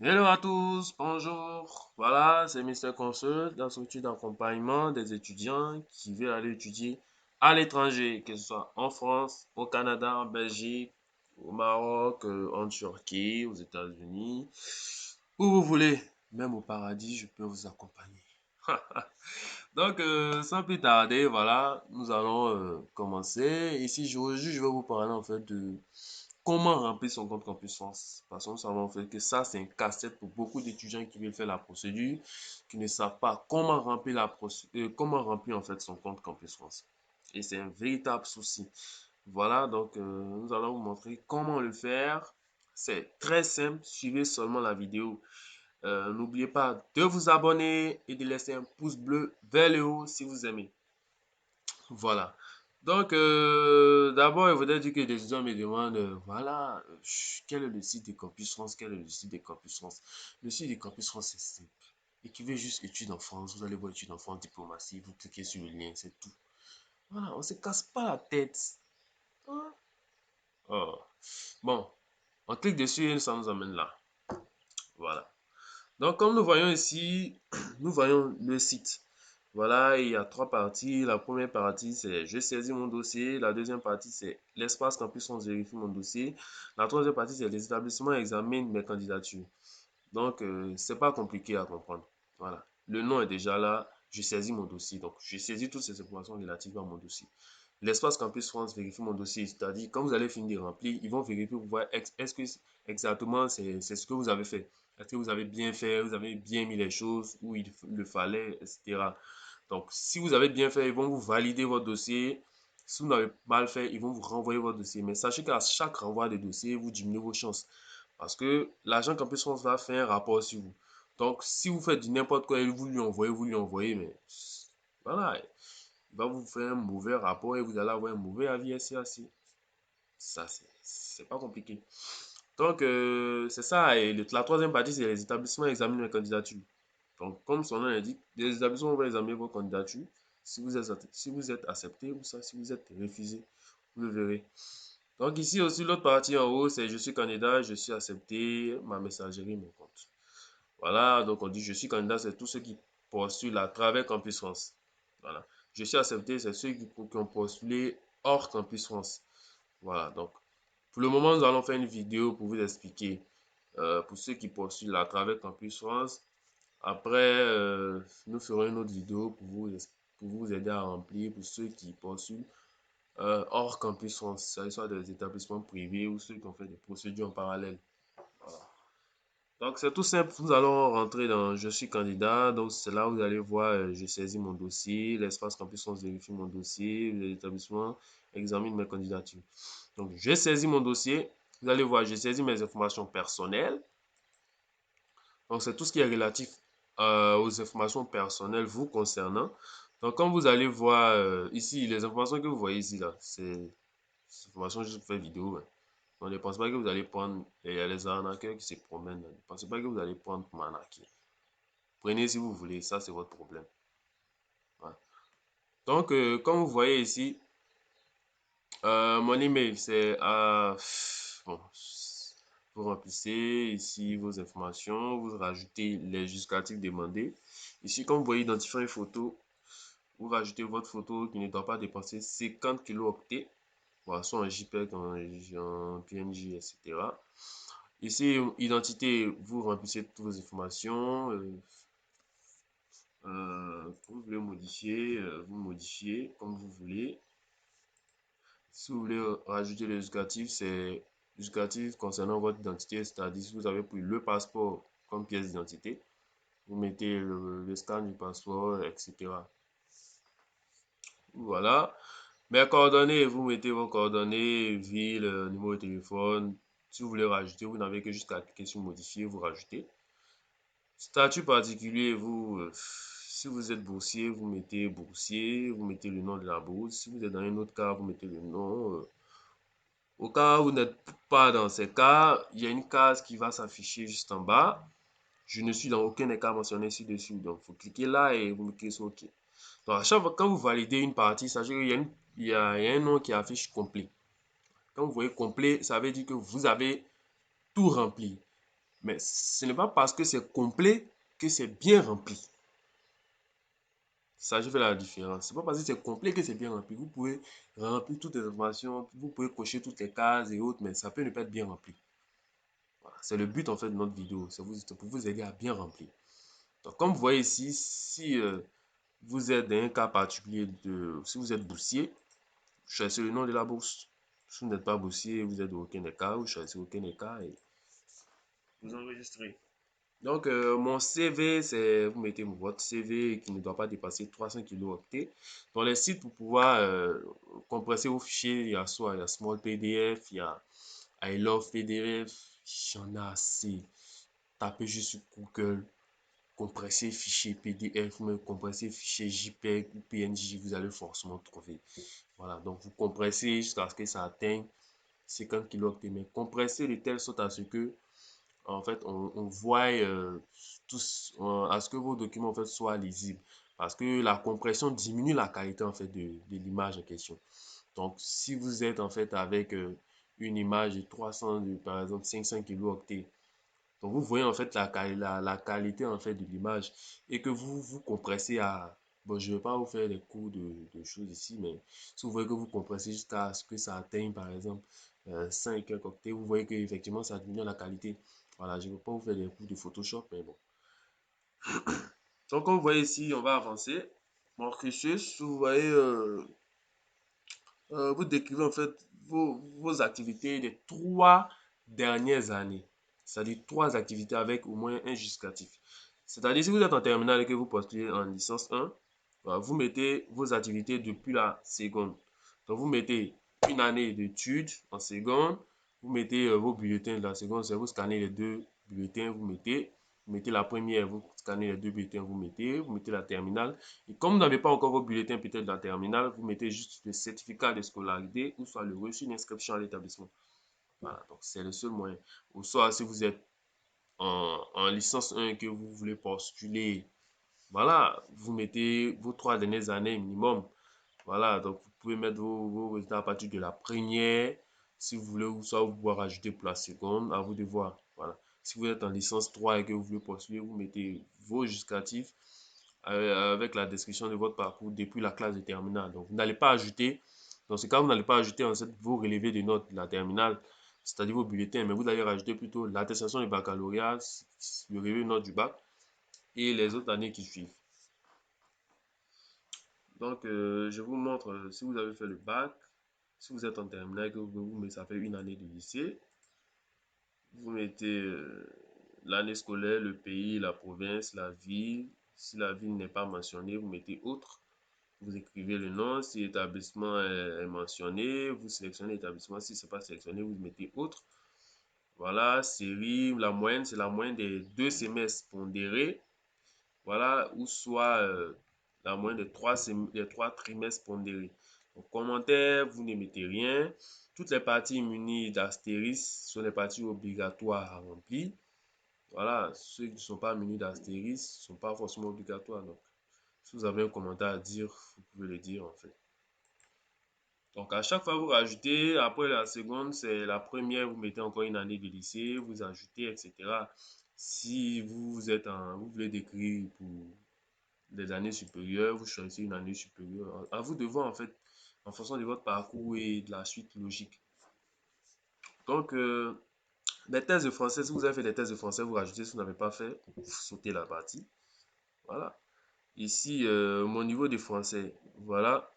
Hello à tous, bonjour. Voilà, c'est Mister Consult, la structure d'accompagnement des étudiants qui veulent aller étudier à l'étranger, que ce soit en France, au Canada, en Belgique, au Maroc, en Turquie, aux États-Unis, où vous voulez. Même au paradis, je peux vous accompagner. Donc, sans plus tarder, voilà, nous allons commencer. Ici, aujourd'hui, je vais vous parler en fait de comment remplir son compte Campus France. Parce que nous savons en fait que ça, c'est un casse-tête pour beaucoup d'étudiants qui veulent faire la procédure, qui ne savent pas comment remplir comment remplir en fait son compte Campus France. Et c'est un véritable souci. Voilà, donc nous allons vous montrer comment le faire. C'est très simple, suivez seulement la vidéo. N'oubliez pas de vous abonner et de laisser un pouce bleu vers le haut si vous aimez. Voilà. Donc, d'abord, il faudrait dire que des gens me demandent, voilà, quel est le site de Campus France? Quel est le site de Campus France? Le site de Campus France, c'est simple. Écrivez juste études en France, vous allez voir études en France, diplomatie, vous cliquez sur le lien, c'est tout. Voilà, on ne se casse pas la tête. Hein? Oh. Bon, on clique dessus et ça nous amène là. Voilà. Donc, comme nous voyons ici, nous voyons le site. Voilà, il y a trois parties. La première partie, c'est je saisis mon dossier. La deuxième partie, c'est l'espace campus, on vérifie mon dossier. La troisième partie, c'est les établissements examinent mes candidatures. Donc, c'est pas compliqué à comprendre. Voilà. Le nom est déjà là. Je saisis mon dossier. Donc, je saisis toutes ces informations relatives à mon dossier. L'espace Campus France vérifie mon dossier. C'est-à-dire, quand vous allez finir de remplir, ils vont vérifier pour voir est-ce que exactement c'est ce que vous avez fait. Est-ce que vous avez bien fait, vous avez bien mis les choses où il le fallait, etc. Donc, si vous avez bien fait, ils vont vous valider votre dossier. Si vous n'avez mal fait, ils vont vous renvoyer votre dossier. Mais sachez qu'à chaque renvoi de dossier, vous diminuez vos chances. Parce que l'agent Campus France va faire un rapport sur vous. Donc, si vous faites du n'importe quoi et vous lui envoyez, mais voilà, il va vous faire un mauvais rapport et vous allez avoir un mauvais avis SCAC. Ça, c'est pas compliqué. Donc, c'est ça. Et la troisième partie, c'est les établissements examinent les candidatures. Donc, comme son nom l'indique, les établissements vont examiner vos candidatures. Si vous êtes accepté ou ça, si vous êtes refusé, vous le verrez. Donc, ici aussi, l'autre partie en haut, c'est je suis candidat, je suis accepté, ma messagerie, mon compte. Voilà, donc on dit je suis candidat, c'est tous ceux qui postulent à travers Campus France. Voilà. Je suis accepté, c'est ceux qui ont postulé hors Campus France. Voilà, donc pour le moment, nous allons faire une vidéo pour vous expliquer pour ceux qui postulent à travers Campus France. Après, nous ferons une autre vidéo pour vous aider à remplir pour ceux qui postulent hors Campus France, que ce soit des établissements privés ou ceux qui ont fait des procédures en parallèle. Voilà. Donc, c'est tout simple. Nous allons rentrer dans Je suis candidat. Donc, c'est là où vous allez voir Je saisis mon dossier. L'espace campus France vérifie mon dossier. L'établissement examine mes candidatures. Donc, je saisis mon dossier. Vous allez voir, je saisis mes informations personnelles. Donc, c'est tout ce qui est relatif aux informations personnelles vous concernant. Donc, comme vous allez voir ici, les informations que vous voyez ici, là, c'est des informations juste pour faire vidéo. Hein. Donc, ne pensez pas que vous allez prendre, il y a les arnaqueurs qui se promènent. Ne pensez pas que vous allez prendre pour m'arnaquer. Prenez si vous voulez, ça c'est votre problème. Voilà. Donc, comme vous voyez ici, mon email c'est bon, vous remplissez ici vos informations, vous rajoutez les justificatifs demandés. Ici, comme vous voyez, identifier une photo, vous rajoutez votre photo qui ne doit pas dépasser 50 kilooctets, voilà, soit en JPEG, en PNG, etc. Ici, identité, vous remplissez toutes vos informations. Vous voulez modifier, vous modifiez comme vous voulez. Si vous voulez rajouter le justificatif, c'est justificatif concernant votre identité, c'est-à-dire si vous avez pris le passeport comme pièce d'identité, vous mettez le scan du passeport, etc. Voilà. Mes coordonnées, vous mettez vos coordonnées, ville, numéro de téléphone. Si vous voulez rajouter, vous n'avez que jusqu'à cliquer sur modifier, vous rajoutez. Statut particulier, vous, si vous êtes boursier, vous mettez boursier, vous mettez le nom de la bourse. Si vous êtes dans un autre cas, vous mettez le nom. Au cas où vous n'êtes pas dans ces cas, il y a une case qui va s'afficher juste en bas. Je ne suis dans aucun des cas mentionné ci-dessus. Donc, vous cliquez là et vous cliquez sur OK. Donc, à chaque fois, quand vous validez une partie, sachez qu'il y a, il y a un nom qui affiche complet. Quand vous voyez complet, ça veut dire que vous avez tout rempli. Mais ce n'est pas parce que c'est complet que c'est bien rempli. Ça, je fais la différence. C'est pas parce que c'est complet que c'est bien rempli. Vous pouvez remplir toutes les informations, vous pouvez cocher toutes les cases et autres, mais ça peut ne pas être bien rempli. Voilà. C'est le but en fait de notre vidéo. C'est pour vous aider à bien remplir. Donc, comme vous voyez ici, si vous êtes dans un cas particulier si vous êtes boursier, choisissez le nom de la bourse. Si vous n'êtes pas boursier, vous êtes aucun des cas, vous choisissez aucun des cas et vous enregistrez. Donc, mon CV, c'est, vous mettez votre CV qui ne doit pas dépasser 300 kilooctets. Dans les sites, pour pouvoir compresser vos fichiers, il y a soit il y a Small PDF, il y a I Love PDF, il y en a assez. Tapez juste sur Google, compresser fichier PDF, ou compresser fichier JPEG ou PNG, vous allez forcément trouver. Voilà, donc vous compressez jusqu'à ce que ça atteigne 50 kilooctets, mais compressez de telle sorte à ce que en fait, on voit à ce que vos documents en fait, soient lisibles. Parce que la compression diminue la qualité en fait, de l'image en question. Donc, si vous êtes en fait avec une image de 300, par exemple 500 kilooctets, donc vous voyez en fait la qualité en fait de l'image et que vous compressez à... Bon, je ne vais pas vous faire des cours de choses ici, mais si vous voyez que vous compressez jusqu'à ce que ça atteigne par exemple 5 octets, vous voyez qu'effectivement ça diminue la qualité. Voilà, je ne vais pas vous faire des cours de Photoshop, mais bon. Donc, comme vous voyez ici, on va avancer. Mon cursus, vous voyez, vous décrivez en fait vos activités des 3 dernières années. C'est-à-dire 3 activités avec au moins un justificatif. C'est-à-dire si vous êtes en terminale et que vous postulez en licence 1, vous mettez vos activités depuis la seconde. Donc vous mettez une année d'études en seconde, vous mettez vos bulletins de la seconde, c'est vous scannez les deux bulletins, vous mettez la première, vous scannez les deux bulletins, vous mettez la terminale. Et comme vous n'avez pas encore vos bulletins peut-être de la terminale, vous mettez juste le certificat de scolarité ou soit le reçu d'inscription à l'établissement. Voilà, donc c'est le seul moyen. Ou soit si vous êtes en licence 1 et que vous voulez postuler, voilà, vous mettez vos 3 dernières années minimum. Voilà, donc vous pouvez mettre vos résultats à partir de la première, si vous voulez, ou soit vous pouvez rajouter pour la seconde, à vous de voir. Voilà. Si vous êtes en licence 3 et que vous voulez postuler, vous mettez vos justificatifs avec la description de votre parcours depuis la classe de terminale. Donc, vous n'allez pas ajouter, dans ce cas, vous n'allez pas ajouter en fait vos relevés de notes de la terminale, c'est-à-dire vos bulletins, mais vous allez rajouter plutôt l'attestation de baccalauréat, le relevé de notes du bac et les autres années qui suivent. Donc, je vous montre, si vous avez fait le bac, si vous êtes en terminale, que vous, ça fait une année de lycée, vous mettez l'année scolaire, le pays, la province, la ville. Si la ville n'est pas mentionnée, vous mettez autre. Vous écrivez le nom. Si l'établissement est mentionné, vous sélectionnez l'établissement. Si ce n'est pas sélectionné, vous mettez autre. Voilà, série, la moyenne, c'est la moyenne des 2 semestres pondérés. Voilà, ou soit la moyenne des trois trimestres pondérés. Donc, commentaire, vous ne mettez rien. Toutes les parties munies d'astérisque sont les parties obligatoires à remplir. Voilà, ceux qui ne sont pas munis d'astérisque ne sont pas forcément obligatoires. Donc, si vous avez un commentaire à dire, vous pouvez le dire en fait. Donc, à chaque fois, vous rajoutez. Après la seconde, c'est la première, vous mettez encore une année de lycée, vous ajoutez, etc. Si vous voulez décrire pour des années supérieures, vous choisissez une année supérieure. À vous de voir en fait, en fonction de votre parcours et de la suite logique. Donc, les thèses de français, si vous avez fait des thèses de français, vous rajoutez. Si vous n'avez pas fait, vous sautez la partie. Voilà. Ici, mon niveau de français. Voilà.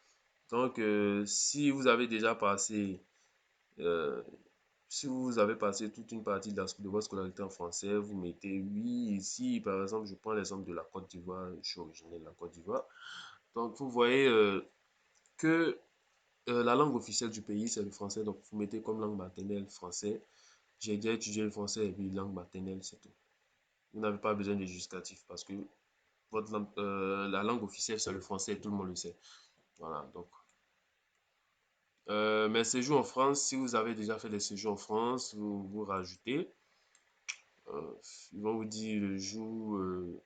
Donc, si vous avez déjà passé, euh, si vous avez passé toute une partie de votre scolarité en français, vous mettez oui. Ici, par exemple, je prends l'exemple de la Côte d'Ivoire. Je suis originaire de la Côte d'Ivoire. Donc, vous voyez que la langue officielle du pays, c'est le français. Donc, vous mettez comme langue maternelle français. J'ai déjà étudié le français et puis langue maternelle, c'est tout. Vous n'avez pas besoin de justificatif parce que la langue officielle, c'est le français, tout le monde le sait. Voilà, donc. Mes séjours en France, si vous avez déjà fait des séjours en France, vous rajoutez. Euh, Ils vont vous dire le jour,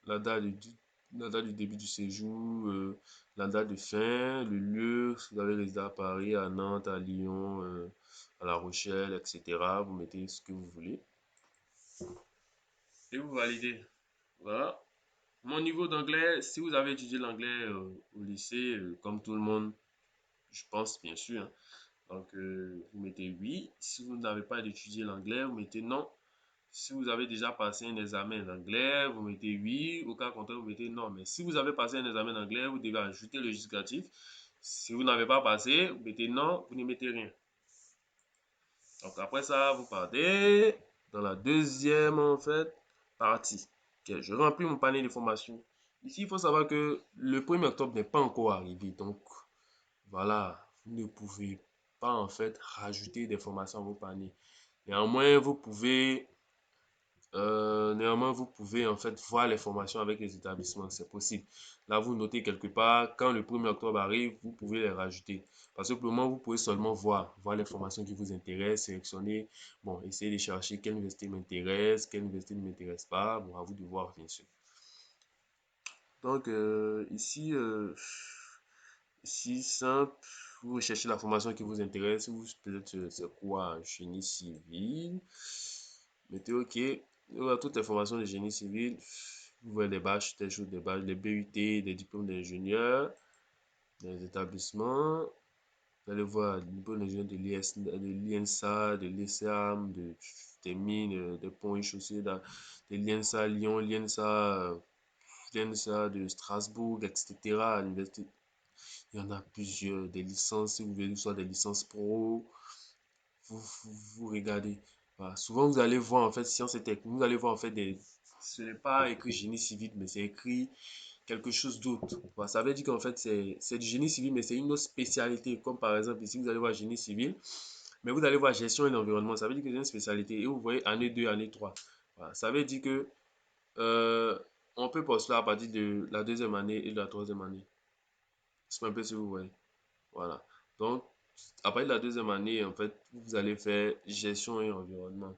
la date du début du séjour, la date de fin, le lieu, si vous avez résidé à Paris, à Nantes, à Lyon, à La Rochelle, etc. Vous mettez ce que vous voulez. et vous validez. Voilà. Mon niveau d'anglais, si vous avez étudié l'anglais au lycée, comme tout le monde, je pense bien sûr, hein. Donc, vous mettez oui. Si vous n'avez pas étudié l'anglais, vous mettez non. Si vous avez déjà passé un examen d'anglais, vous mettez oui. Au cas contraire, vous mettez non. Mais si vous avez passé un examen d'anglais, vous devez ajouter le justificatif. Si vous n'avez pas passé, vous mettez non, vous ne mettez rien. Donc après ça, vous partez dans la deuxième en fait partie. Ok, je remplis mon panier de formation. Ici, il faut savoir que le 1er octobre n'est pas encore arrivé. Donc voilà, vous ne pouvez pas en fait rajouter des formations à vos paniers. Néanmoins, vous pouvez en fait voir les formations avec les établissements, c'est possible. Là, vous notez quelque part, quand le 1er octobre arrive, vous pouvez les rajouter. Parce que pour le moment, vous pouvez seulement voir les formations qui vous intéressent, sélectionner, bon, essayer de chercher quelle université m'intéresse, quelle université ne m'intéresse pas. Bon, à vous de voir, bien sûr. Donc, ici, simple, vous recherchez la formation qui vous intéresse, vous peut-être c'est quoi, génie civil. Mettez OK. Voilà toutes les formations de génie civil. Vous voyez les bâches, des choses, des bâches, les BUT, des diplômes d'ingénieur, des établissements. Vous allez voir le diplôme d'ingénieur de l'INSA, de l'ISAM, des mines, des ponts et chaussées, de l'INSA Lyon, l'INSA de Strasbourg, etc. À l'université. Il y en a plusieurs, des licences, si vous voulez, soit des licences pro, vous regardez. Voilà. Souvent, vous allez voir en fait sciences et techniques, vous allez voir en fait ce n'est pas écrit génie civil, mais c'est écrit quelque chose d'autre. Voilà. Ça veut dire qu'en fait, c'est du génie civil, mais c'est une autre spécialité. Comme par exemple, ici, vous allez voir génie civil, mais vous allez voir gestion et l'environnement. Ça veut dire que c'est une spécialité. Et vous voyez année 2 année 3. Voilà. Ça veut dire que euh, on peut postuler à partir de la deuxième année et de la troisième année. C'est un peu si vous voyez. Voilà. Donc, après la deuxième année, en fait, vous allez faire gestion et environnement.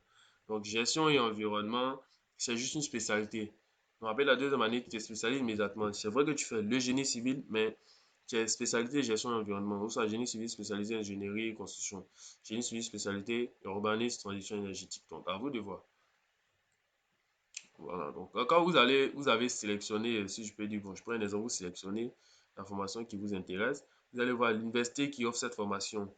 Donc, gestion et environnement, c'est juste une spécialité. Donc, après la deuxième année, tu te spécialises immédiatement. C'est vrai que tu fais le génie civil, mais tu es spécialité gestion et environnement. Ou soit génie civil spécialisé ingénierie et construction. Génie civil spécialité urbanisme, transition énergétique. Donc, à vous de voir. Voilà. Donc, quand vous avez sélectionné, si je peux dire, bon, je prends un exemple, vous sélectionnez la formation qui vous intéresse. Vous allez voir l'université qui offre cette formation.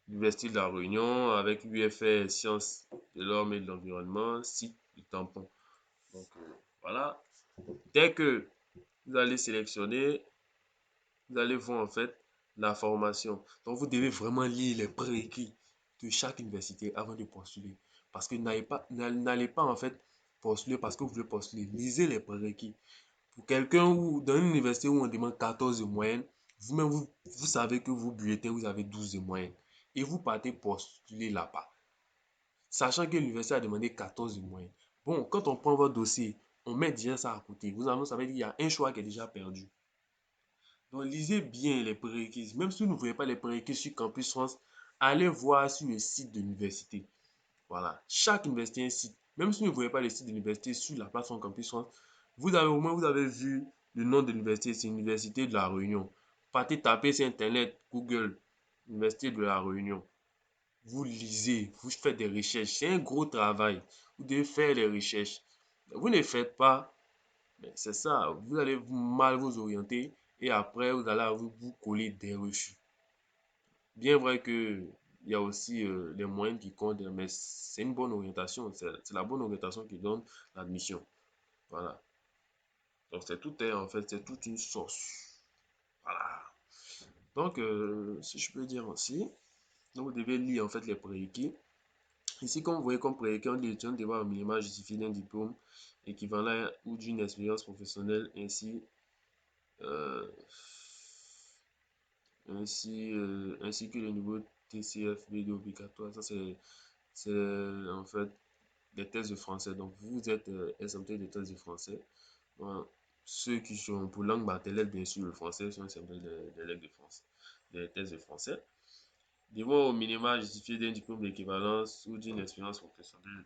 L'Université de la Réunion avec l'UFR Sciences de l'Homme et de l'Environnement, site du tampon. Donc voilà. Dès que vous allez sélectionner, vous allez voir en fait la formation. Donc vous devez vraiment lire les prérequis de chaque université avant de postuler. Parce que n'allez pas en fait postuler parce que vous voulez postuler. Lisez les prérequis. Pour quelqu'un ou dans une université où on demande 14 de moyenne, vous-même vous savez que vos bulletins, vous avez 12 de moyenne. Et vous partez postuler là-bas. Sachant que l'université a demandé 14 de moyenne. Bon, quand on prend votre dossier, on met déjà ça à côté. Vous savez qu'il y a un choix qui est déjà perdu. Donc, lisez bien les prérequis. Même si vous ne voyez pas les prérequis sur Campus France, allez voir sur le site de l'université. Voilà. Chaque université a un site. Même si vous ne voyez pas le site de l'université sur la plateforme Campus France, au moins vous avez vu le nom de l'université. C'est l'Université de la Réunion. Partez taper sur Internet, Google, Université de la Réunion. Vous lisez, vous faites des recherches. C'est un gros travail. Vous devez faire les recherches. Vous ne faites pas, c'est ça. Vous allez mal vous orienter et après, vous allez vous coller des refus. Bien vrai que il y a aussi les moyens qui comptent, mais c'est une bonne orientation. C'est la bonne orientation qui donne l'admission. Voilà. Donc, c'est tout en fait, c'est toute une source. Voilà. Donc, si je peux dire aussi, donc vous devez lire en fait les prérequis. Ici, comme vous voyez, comme prérequis, on dit l'étudiant devra au minimum justifier d'un diplôme équivalent ou d'une expérience professionnelle euh, ainsi que le niveau TCFB obligatoire. Ça, c'est en fait des tests de français. Donc, vous êtes exempté des tests de français. Bon, ceux qui sont pour langue maternelle, bien sûr, le français, sont exemptés des règles de français, des tests de français. Devront au minimum justifier d'un diplôme d'équivalence ou d'une expérience professionnelle.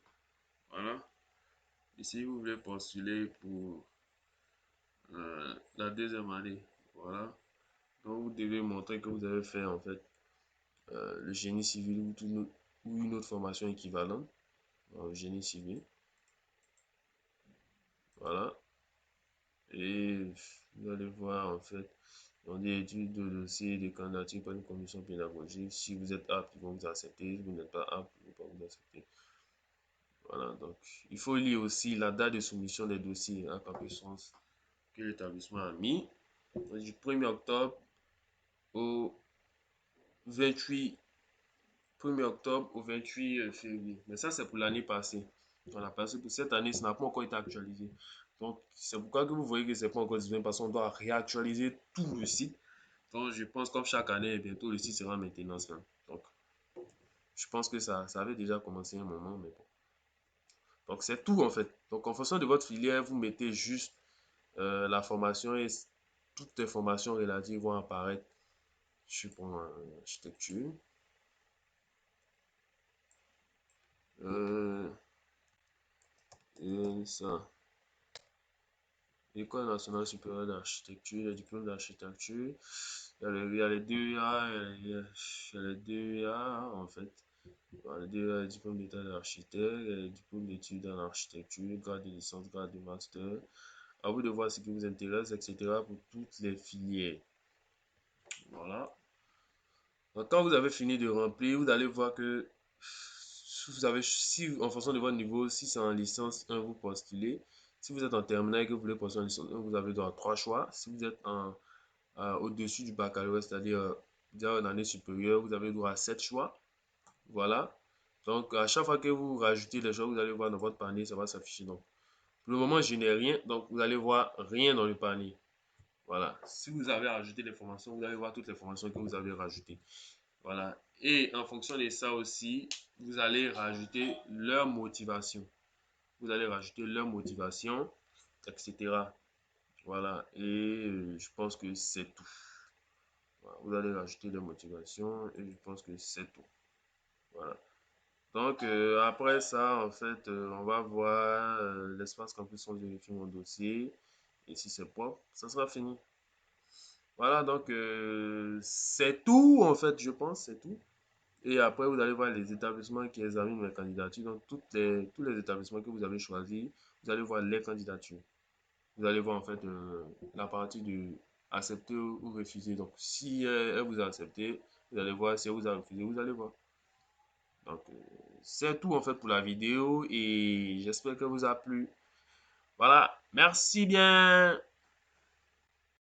Voilà. Et si vous voulez postuler pour la deuxième année, voilà. Donc, vous devez montrer que vous avez fait en fait le génie civil ou une autre formation équivalente au génie civil. Voilà. Et vous allez voir en fait, on dit études de dossier de candidature par une commission pédagogique. Si vous êtes apte, ils vont vous accepter. Si vous n'êtes pas apte, ils ne vont pas vous accepter. Voilà, donc il faut lire aussi la date de soumission des dossiers à quelque chose que l'établissement a mis. Du 1er octobre au 28 1er octobre au 28 février. Mais ça, c'est pour l'année passée. Voilà, parce que pour cette année, ça n'a pas encore été actualisé. Donc, c'est pourquoi que vous voyez que ce n'est pas encore disponible parce qu'on doit réactualiser tout le site. Donc, je pense comme chaque année, bientôt le site sera en maintenance. Hein. Donc, je pense que ça avait déjà commencé un moment, mais bon. Donc, c'est tout en fait. Donc, en fonction de votre filière, vous mettez juste la formation et toutes les formations relatives vont apparaître. Je suis pour architecture. Euh, et ça. École nationale supérieure d'architecture, les diplômes d'architecture. Il y a les 2A, il y a les 2A en fait. Les 2A, les diplômes d'état d'architecte, les diplômes d'études en architecture, grade de licence, grade de master. À vous de voir ce qui vous intéresse, etc. pour toutes les filières. Voilà. Donc, quand vous avez fini de remplir, vous allez voir que si en fonction de votre niveau, si c'est en licence 1, vous postulez. Si vous êtes en terminale et que vous voulez postuler en licence 1, vous avez droit à 3 choix. Si vous êtes au-dessus du baccalauréat, c'est-à-dire en année supérieure, vous avez droit à 7 choix. Voilà. Donc, à chaque fois que vous rajoutez les choix, vous allez voir dans votre panier, ça va s'afficher. Donc, pour le moment, je n'ai rien. Donc, vous allez voir rien dans le panier. Voilà. Si vous avez rajouté les formations, vous allez voir toutes les formations que vous avez rajoutées. Voilà. Et en fonction de ça aussi, vous allez rajouter leur motivation. Vous allez rajouter leur motivation, etc. Voilà. Et je pense que c'est tout. Voilà. Vous allez rajouter leur motivation et je pense que c'est tout. Voilà. Donc, après ça, en fait, on va voir l'espace campus, on vérifie mon dossier. Et si c'est propre, ça sera fini. Voilà, donc c'est tout, en fait, je pense, c'est tout. Et après, vous allez voir les établissements qui examinent mes candidatures. Donc, tous les établissements que vous avez choisis, vous allez voir les candidatures. Vous allez voir en fait la partie de accepter ou refuser. Donc, si elle vous a accepté, vous allez voir. Si elle vous a refusé, vous allez voir. Donc, c'est tout en fait pour la vidéo et j'espère que vous a plu. Voilà, merci bien.